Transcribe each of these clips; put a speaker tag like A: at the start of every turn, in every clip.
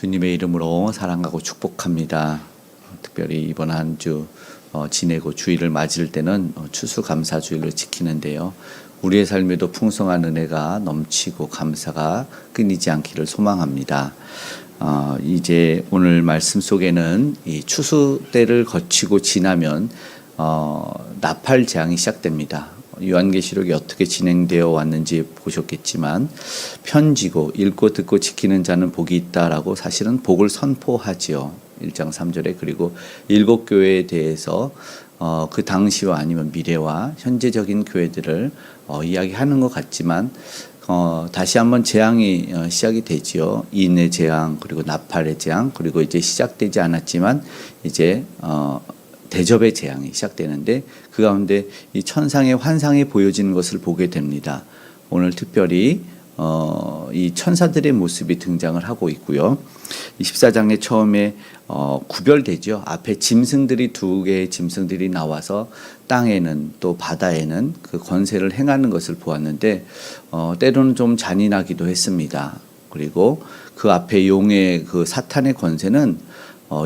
A: 주님의 이름으로 사랑하고 축복합니다. 특별히 이번 한 주 지내고 주일을 맞을 때는 추수감사주일을 지키는데요. 우리의 삶에도 풍성한 은혜가 넘치고 감사가 끊이지 않기를 소망합니다. 이제 오늘 말씀 속에는 이 추수 때를 거치고 지나면 나팔 재앙이 시작됩니다. 요한계시록이 어떻게 진행되어 왔는지 보셨겠지만 편지고 읽고 듣고 지키는 자는 복이 있다라고 사실은 복을 선포하지요. 1장 3절에 그리고 7교회에 대해서 그 당시와 아니면 미래와 현재적인 교회들을 이야기하는 것 같지만 다시 한번 재앙이 시작이 되지요. 인의 재앙 그리고 나팔의 재앙 그리고 이제 시작되지 않았지만 이제 대접의 재앙이 시작되는데 그 가운데 이 천상의 환상이 보여지는 것을 보게 됩니다. 오늘 특별히 이 천사들의 모습이 등장을 하고 있고요. 14장에 처음에 구별되죠. 앞에 짐승들이 두 개의 짐승들이 나와서 땅에는 또 바다에는 그 권세를 행하는 것을 보았는데 때로는 좀 잔인하기도 했습니다. 그리고 그 앞에 용의 그 사탄의 권세는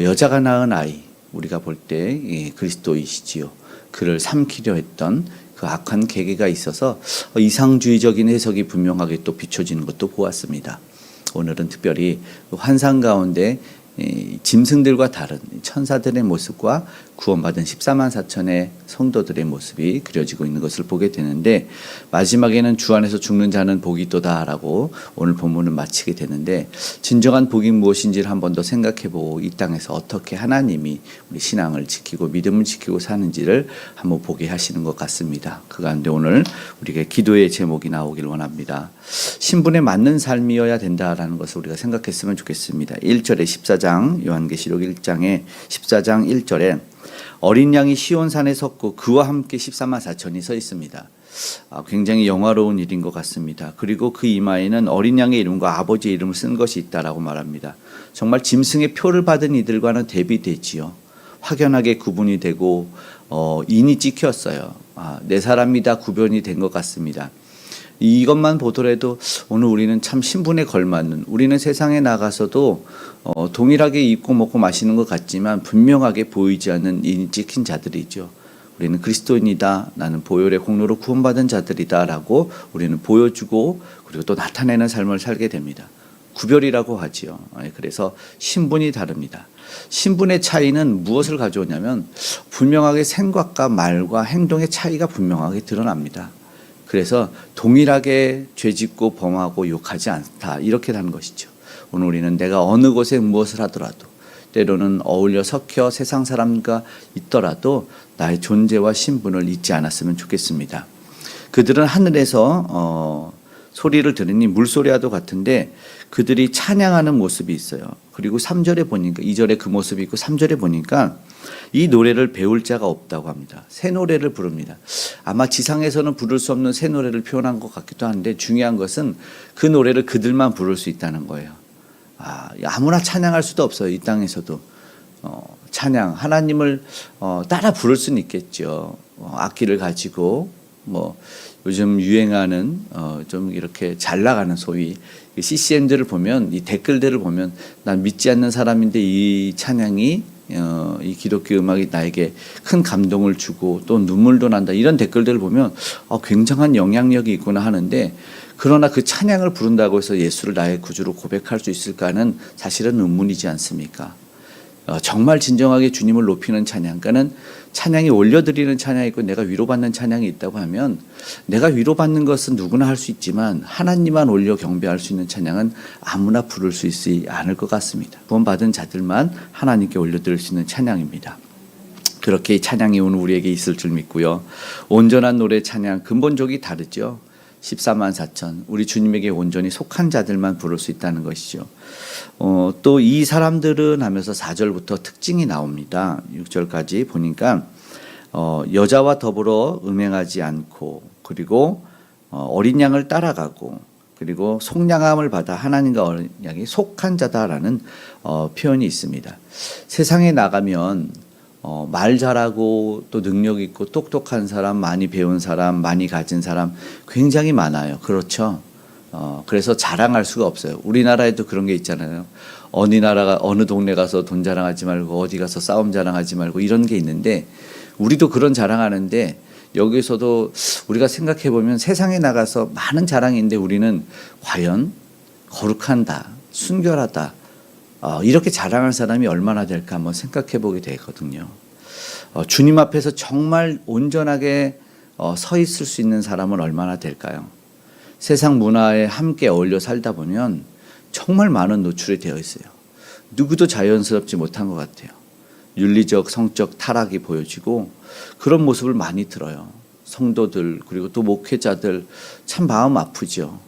A: 여자가 낳은 아이 우리가 볼 때 그리스도이시지요. 그를 삼키려 했던 그 악한 계계가 있어서 이상주의적인 해석이 분명하게 또 비춰지는 것도 보았습니다. 오늘은 특별히 환상 가운데 짐승들과 다른 천사들의 모습과 구원받은 14만 4천의 성도들의 모습이 그려지고 있는 것을 보게 되는데 마지막에는 주 안에서 죽는 자는 복이 있도다라고 오늘 본문을 마치게 되는데 진정한 복이 무엇인지를 한 번 더 생각해보고 이 땅에서 어떻게 하나님이 우리 신앙을 지키고 믿음을 지키고 사는지를 한번 보게 하시는 것 같습니다. 그 가운데 오늘 우리가 기도의 제목이 나오길 원합니다. 신분에 맞는 삶이어야 된다라는 것을 우리가 생각했으면 좋겠습니다. 1절에 14장 요한계시록 1장에 14장 1절에 어린 양이 시온산에 섰고 그와 함께 14만 4천이 서 있습니다. 굉장히 영화로운 일인 것 같습니다. 그리고 그 이마에는 어린 양의 이름과 아버지의 이름을 쓴 것이 있다라고 말합니다. 정말 짐승의 표를 받은 이들과는 대비되지요. 확연하게 구분이 되고 인이 찍혔어요. 내 사람이다 구별이 된 것 같습니다. 이것만 보더라도 오늘 우리는 참 신분에 걸맞는 우리는 세상에 나가서도 동일하게 입고 먹고 마시는 것 같지만 분명하게 보이지 않는 인이 찍힌 자들이죠. 우리는 그리스도인이다. 나는 보혈의 공로로 구원받은 자들이다 라고 우리는 보여주고 그리고 또 나타내는 삶을 살게 됩니다. 구별이라고 하지요. 그래서 신분이 다릅니다. 신분의 차이는 무엇을 가져오냐면 분명하게 생각과 말과 행동의 차이가 분명하게 드러납니다. 그래서 동일하게 죄짓고 범하고 욕하지 않다 이렇게 하는 것이죠. 오늘 우리는 내가 어느 곳에 무엇을 하더라도 때로는 어울려 섞여 세상 사람과 있더라도 나의 존재와 신분을 잊지 않았으면 좋겠습니다. 그들은 하늘에서 소리를 들으니 물소리와도 같은데 그들이 찬양하는 모습이 있어요. 그리고 3절에 보니까 2절에 그 모습이 있고 3절에 보니까 이 노래를 배울 자가 없다고 합니다. 새 노래를 부릅니다. 아마 지상에서는 부를 수 없는 새 노래를 표현한 것 같기도 한데 중요한 것은 그 노래를 그들만 부를 수 있다는 거예요. 아무나 찬양할 수도 없어요. 이 땅에서도 찬양 하나님을 따라 부를 수는 있겠죠. 악기를 가지고 요즘 유행하는 좀 이렇게 잘 나가는 소위 CCM들을 보면 이 댓글들을 보면 난 믿지 않는 사람인데 이 찬양이 이 기독교 음악이 나에게 큰 감동을 주고 또 눈물도 난다 이런 댓글들을 보면 굉장한 영향력이 있구나 하는데 그러나 그 찬양을 부른다고 해서 예수를 나의 구주로 고백할 수 있을까는 사실은 의문이지 않습니까? 정말 진정하게 주님을 높이는 찬양, 그러니까는 찬양이 올려드리는 찬양이 있고 내가 위로받는 찬양이 있다고 하면 내가 위로받는 것은 누구나 할 수 있지만 하나님만 올려 경배할 수 있는 찬양은 아무나 부를 수 있지 않을 것 같습니다. 구원받은 자들만 하나님께 올려드릴 수 있는 찬양입니다. 그렇게 찬양이 오늘 우리에게 있을 줄 믿고요. 온전한 노래 찬양 근본적이 다르죠. 14만 4천 우리 주님에게 온전히 속한 자들만 부를 수 있다는 것이죠. 또 이 사람들은 하면서 4절부터 특징이 나옵니다. 6절까지 보니까 여자와 더불어 음행하지 않고 그리고 어린 양을 따라가고 그리고 속량함을 받아 하나님과 어린 양이 속한 자다라는 표현이 있습니다. 세상에 나가면 말 잘하고 또 능력 있고 똑똑한 사람, 많이 배운 사람, 많이 가진 사람 굉장히 많아요. 그렇죠? 그래서 자랑할 수가 없어요. 우리나라에도 그런 게 있잖아요. 어느 나라가 어느 동네 가서 돈 자랑하지 말고 어디 가서 싸움 자랑하지 말고 이런 게 있는데 우리도 그런 자랑하는데 여기서도 우리가 생각해 보면 세상에 나가서 많은 자랑이 있는데 우리는 과연 거룩한다, 순결하다 이렇게 자랑할 사람이 얼마나 될까 한번 생각해 보게 되거든요. 주님 앞에서 정말 온전하게 서 있을 수 있는 사람은 얼마나 될까요? 세상 문화에 함께 어울려 살다 보면 정말 많은 노출이 되어 있어요. 누구도 자연스럽지 못한 것 같아요. 윤리적, 성적 타락이 보여지고 그런 모습을 많이 들어요. 성도들 그리고 또 목회자들 참 마음 아프죠.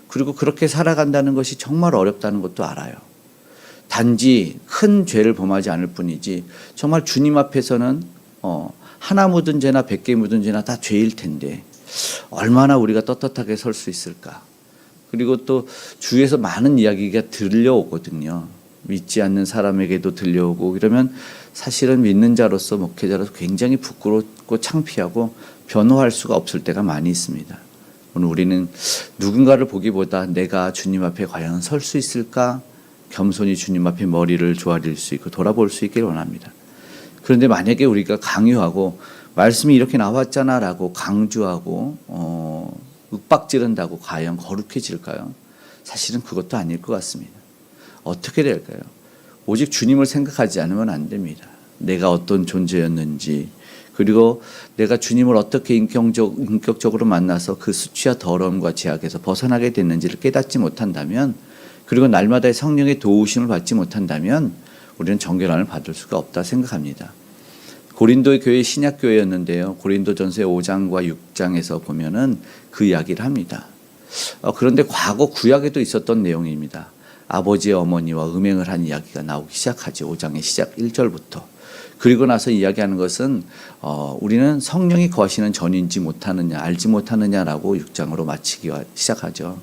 A: 그리고 그렇게 살아간다는 것이 정말 어렵다는 것도 알아요. 단지 큰 죄를 범하지 않을 뿐이지 정말 주님 앞에서는 하나 묻은 죄나 100개 묻은 죄나 다 죄일 텐데 얼마나 우리가 떳떳하게 설 수 있을까. 그리고 또 주위에서 많은 이야기가 들려오거든요. 믿지 않는 사람에게도 들려오고 이러면 사실은 믿는 자로서 목회자로서 굉장히 부끄럽고 창피하고 변호할 수가 없을 때가 많이 있습니다. 오늘 우리는 누군가를 보기보다 내가 주님 앞에 과연 설 수 있을까 겸손히 주님 앞에 머리를 조아릴 수 있고 돌아볼 수 있기를 원합니다. 그런데 만약에 우리가 강요하고 말씀이 이렇게 나왔잖아 라고 강조하고 윽박지른다고 과연 거룩해질까요? 사실은 그것도 아닐 것 같습니다. 어떻게 될까요? 오직 주님을 생각하지 않으면 안 됩니다. 내가 어떤 존재였는지 그리고 내가 주님을 어떻게 인격적으로 만나서 그 수치와 더러움과 죄악에서 벗어나게 됐는지를 깨닫지 못한다면 그리고 날마다의 성령의 도우심을 받지 못한다면 우리는 정결함을 받을 수가 없다 생각합니다. 고린도의 교회 신약교회였는데요. 고린도전서 5장과 6장에서 보면은 그 이야기를 합니다. 그런데 과거 구약에도 있었던 내용입니다. 아버지의 어머니와 음행을 한 이야기가 나오기 시작하죠. 5장의 시작 1절부터. 그리고 나서 이야기하는 것은 우리는 성령이 거하시는 전인지 못하느냐 알지 못하느냐라고 6장으로 마치기 시작하죠.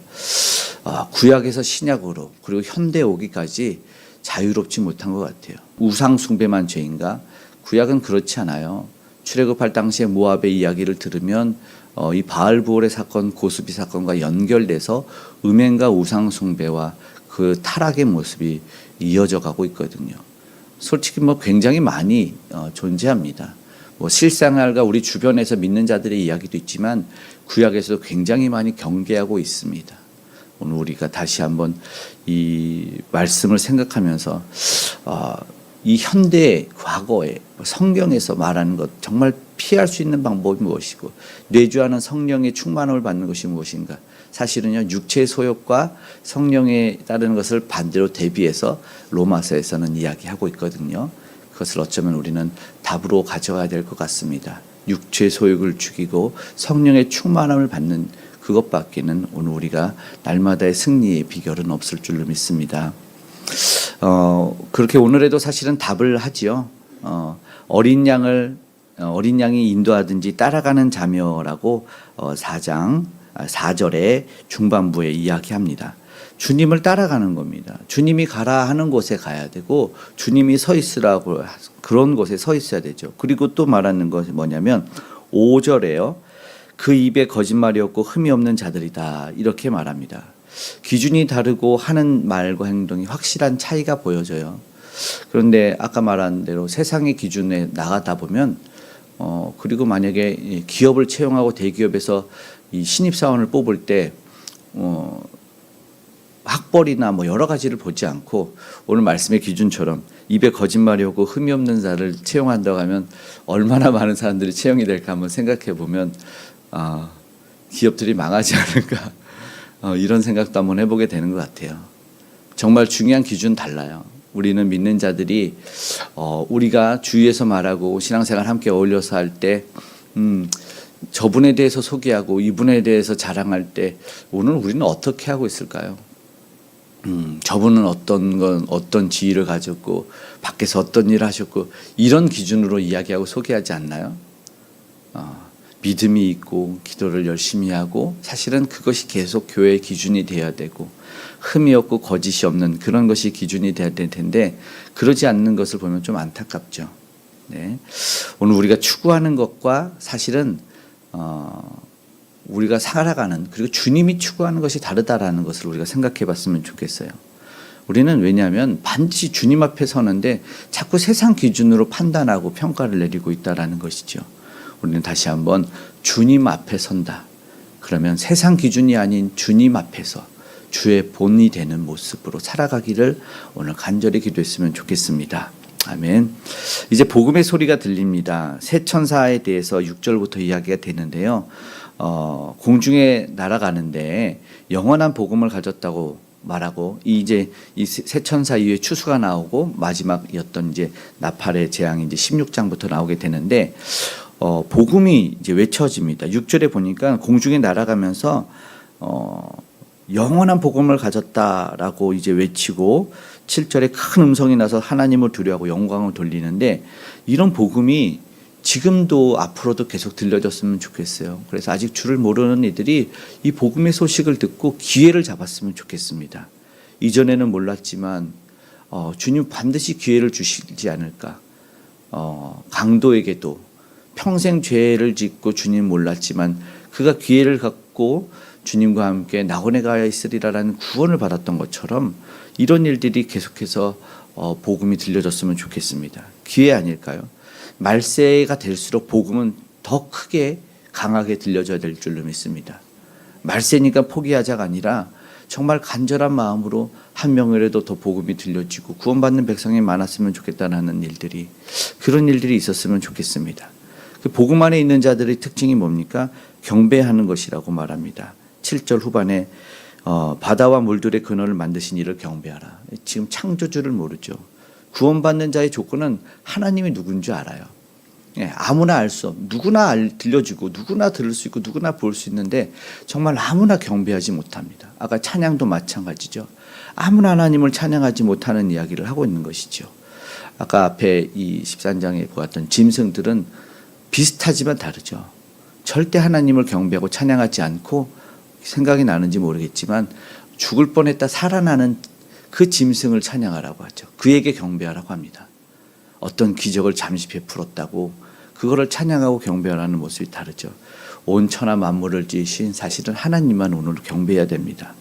A: 구약에서 신약으로 그리고 현대에 오기까지 자유롭지 못한 것 같아요. 우상 숭배만 죄인가? 구약은 그렇지 않아요. 출애굽할 당시에 모압의 이야기를 들으면 이 바알부올의 사건, 고스비 사건과 연결돼서 음행과 우상 숭배와 그 타락의 모습이 이어져 가고 있거든요. 솔직히 굉장히 많이 존재합니다. 실생활과 우리 주변에서 믿는 자들의 이야기도 있지만 구약에서도 굉장히 많이 경계하고 있습니다. 오늘 우리가 다시 한번 이 말씀을 생각하면서 이 현대의 과거에 성경에서 말하는 것 정말 피할 수 있는 방법이 무엇이고 내주하는 성령의 충만함을 받는 것이 무엇인가. 사실은요 육체의 소욕과 성령에 따르는 것을 반대로 대비해서 로마서에서는 이야기하고 있거든요. 그것을 어쩌면 우리는 답으로 가져가야 될 것 같습니다. 육체의 소욕을 죽이고 성령의 충만함을 받는 그것밖에는 오늘 우리가 날마다의 승리의 비결은 없을 줄로 믿습니다. 그렇게 오늘에도 사실은 답을 하지요. 어린 양이 인도하든지 따라가는 자녀라고 4장 4절의 중반부에 이야기합니다. 주님을 따라가는 겁니다. 주님이 가라 하는 곳에 가야 되고 주님이 서 있으라고 그런 곳에 서 있어야 되죠. 그리고 또 말하는 것이 뭐냐면 5절에요. 그 입에 거짓말이 없고 흠이 없는 자들이다 이렇게 말합니다. 기준이 다르고 하는 말과 행동이 확실한 차이가 보여져요. 그런데 아까 말한 대로 세상의 기준에 나가다 보면 그리고 만약에 기업을 채용하고 대기업에서 이 신입사원을 뽑을 때 학벌이나 여러 가지를 보지 않고 오늘 말씀의 기준처럼 입에 거짓말이 없고 흠이 없는 자를 채용한다고 하면 얼마나 많은 사람들이 채용이 될까 한번 생각해 보면 기업들이 망하지 않을까 이런 생각도 한번 해보게 되는 것 같아요. 정말 중요한 기준 달라요. 우리는 믿는 자들이 우리가 주위에서 말하고 신앙생활 함께 어울려서 할 때 저분에 대해서 소개하고 이분에 대해서 자랑할 때 오늘 우리는 어떻게 하고 있을까요? 저분은 어떤 지위를 가졌고 밖에서 어떤 일을 하셨고 이런 기준으로 이야기하고 소개하지 않나요? 믿음이 있고 기도를 열심히 하고 사실은 그것이 계속 교회의 기준이 되어야 되고 흠이 없고 거짓이 없는 그런 것이 기준이 되어야 될 텐데 그러지 않는 것을 보면 좀 안타깝죠. 네. 오늘 우리가 추구하는 것과 사실은 우리가 살아가는 그리고 주님이 추구하는 것이 다르다라는 것을 우리가 생각해 봤으면 좋겠어요. 우리는 왜냐하면 반드시 주님 앞에 서는데 자꾸 세상 기준으로 판단하고 평가를 내리고 있다라는 것이죠. 우리는 다시 한번 주님 앞에 선다. 그러면 세상 기준이 아닌 주님 앞에서 주의 본이 되는 모습으로 살아가기를 오늘 간절히 기도했으면 좋겠습니다. 아멘. 이제 복음의 소리가 들립니다. 새 천사에 대해서 6절부터 이야기가 되는데요. 공중에 날아가는데 영원한 복음을 가졌다고 말하고 이제 이 새 천사 이후에 추수가 나오고 마지막이었던 이제 나팔의 재앙이 이제 16장부터 나오게 되는데 복음이 이제 외쳐집니다. 6절에 보니까 공중에 날아가면서 영원한 복음을 가졌다라고 이제 외치고 7절에 큰 음성이 나서 하나님을 두려워하고 영광을 돌리는데 이런 복음이 지금도 앞으로도 계속 들려졌으면 좋겠어요. 그래서 아직 주를 모르는 이들이 이 복음의 소식을 듣고 기회를 잡았으면 좋겠습니다. 이전에는 몰랐지만 주님 반드시 기회를 주시지 않을까. 강도에게도 평생 죄를 짓고 주님 몰랐지만 그가 기회를 갖고 주님과 함께 낙원에 가야 있으리라라는 구원을 받았던 것처럼 이런 일들이 계속해서 복음이 들려졌으면 좋겠습니다. 기회 아닐까요? 말세가 될수록 복음은 더 크게 강하게 들려져야 될 줄로 믿습니다. 말세니까 포기하자가 아니라 정말 간절한 마음으로 한 명이라도 더 복음이 들려지고 구원받는 백성이 많았으면 좋겠다는 일들이 그런 일들이 있었으면 좋겠습니다. 그 복음 안에 있는 자들의 특징이 뭡니까? 경배하는 것이라고 말합니다. 7절 후반에 바다와 물들의 근원을 만드신 이를 경배하라. 지금 창조주를 모르죠. 구원받는 자의 조건은 하나님이 누군지 알아요. 아무나 알 수 없고 누구나 들려주고 누구나 들을 수 있고 누구나 볼 수 있는데 정말 아무나 경배하지 못합니다. 아까 찬양도 마찬가지죠. 아무나 하나님을 찬양하지 못하는 이야기를 하고 있는 것이죠. 아까 앞에 이 13장에 보았던 짐승들은 비슷하지만 다르죠. 절대 하나님을 경배하고 찬양하지 않고 생각이 나는지 모르겠지만 죽을 뻔했다 살아나는 그 짐승을 찬양하라고 하죠. 그에게 경배하라고 합니다. 어떤 기적을 잠시 베풀었다고 그거를 찬양하고 경배하라는 모습이 다르죠. 온 천하 만물을 지으신 사실은 하나님만 오늘 경배해야 됩니다.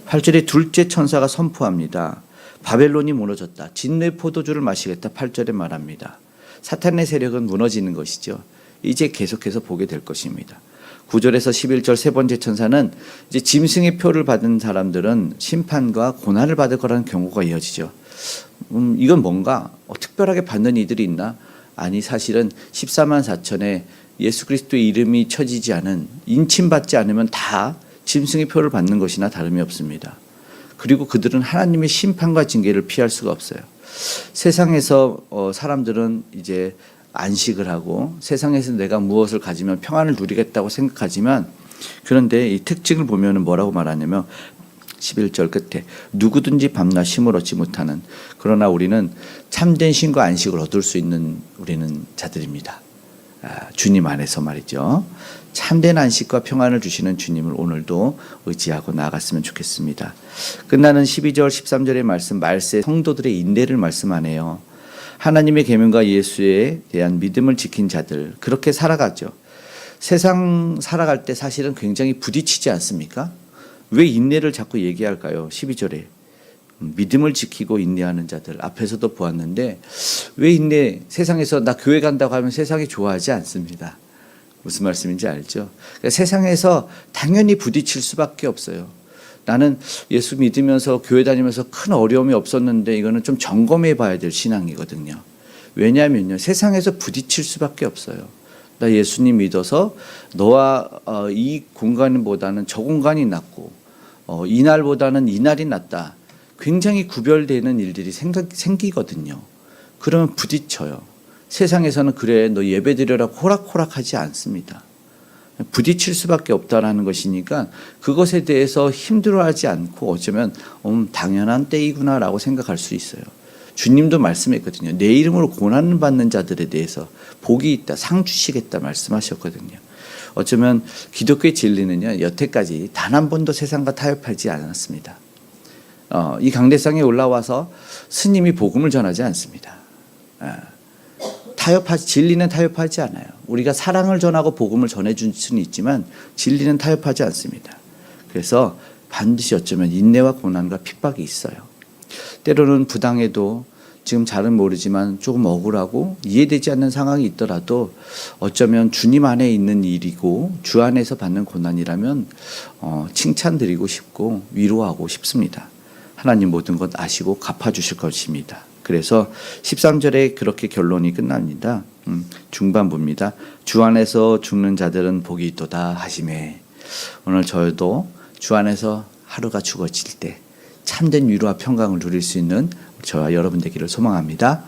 A: 8절에 둘째 천사가 선포합니다. 바벨론이 무너졌다. 진노의 포도주를 마시겠다. 8절에 말합니다. 사탄의 세력은 무너지는 것이죠. 이제 계속해서 보게 될 것입니다. 9절에서 11절 세 번째 천사는 이제 짐승의 표를 받은 사람들은 심판과 고난을 받을 거라는 경고가 이어지죠. 이건 뭔가 특별하게 받는 이들이 있나? 아니 사실은 14만 4천에 예수 그리스도의 이름이 쳐지지 않은 인침받지 않으면 다 짐승의 표를 받는 것이나 다름이 없습니다. 그리고 그들은 하나님의 심판과 징계를 피할 수가 없어요. 세상에서 사람들은 이제 안식을 하고 세상에서 내가 무엇을 가지면 평안을 누리겠다고 생각하지만 그런데 이 특징을 보면 뭐라고 말하냐면 11절 끝에 누구든지 밤낮 쉼을 얻지 못하는 그러나 우리는 참된 쉼과 안식을 얻을 수 있는 우리는 자들입니다. 주님 안에서 말이죠. 참된 안식과 평안을 주시는 주님을 오늘도 의지하고 나아갔으면 좋겠습니다. 끝나는 12절 13절의 말씀 말세 성도들의 인내를 말씀하네요. 하나님의 계명과 예수에 대한 믿음을 지킨 자들 그렇게 살아가죠. 세상 살아갈 때 사실은 굉장히 부딪히지 않습니까? 왜 인내를 자꾸 얘기할까요? 12절에 믿음을 지키고 인내하는 자들 앞에서도 보았는데 왜 인내 세상에서 나 교회 간다고 하면 세상이 좋아하지 않습니다. 무슨 말씀인지 알죠? 그러니까 세상에서 당연히 부딪힐 수밖에 없어요. 나는 예수 믿으면서 교회 다니면서 큰 어려움이 없었는데 이거는 좀 점검해 봐야 될 신앙이거든요. 왜냐하면요. 세상에서 부딪힐 수밖에 없어요. 나 예수님 믿어서 너와 이 공간보다는 저 공간이 낫고 이날보다는 이날이 낫다. 굉장히 구별되는 일들이 생기거든요. 그러면 부딪혀요. 세상에서는 그래 너 예배드려라고 호락호락하지 않습니다. 부딪힐 수밖에 없다라는 것이니까 그것에 대해서 힘들어하지 않고 어쩌면 당연한 때이구나라고 생각할 수 있어요. 주님도 말씀했거든요. 내 이름으로 고난을 받는 자들에 대해서 복이 있다, 상 주시겠다 말씀하셨거든요. 어쩌면 기독교의 진리는요, 여태까지 단 한 번도 세상과 타협하지 않았습니다. 이 강대상에 올라와서 스님이 복음을 전하지 않습니다. 진리는 타협하지 않아요. 우리가 사랑을 전하고 복음을 전해줄 수는 있지만 진리는 타협하지 않습니다. 그래서 반드시 어쩌면 인내와 고난과 핍박이 있어요. 때로는 부당해도 지금 잘은 모르지만 조금 억울하고 이해되지 않는 상황이 있더라도 어쩌면 주님 안에 있는 일이고 주 안에서 받는 고난이라면 칭찬드리고 싶고 위로하고 싶습니다. 하나님 모든 것 아시고 갚아주실 것입니다. 그래서 13절에 그렇게 결론이 끝납니다. 중반부입니다. 주 안에서 죽는 자들은 복이 있도다 하시매. 오늘 저도 주 안에서 하루가 죽어질 때 참된 위로와 평강을 누릴 수 있는 저와 여러분 되기를 소망합니다.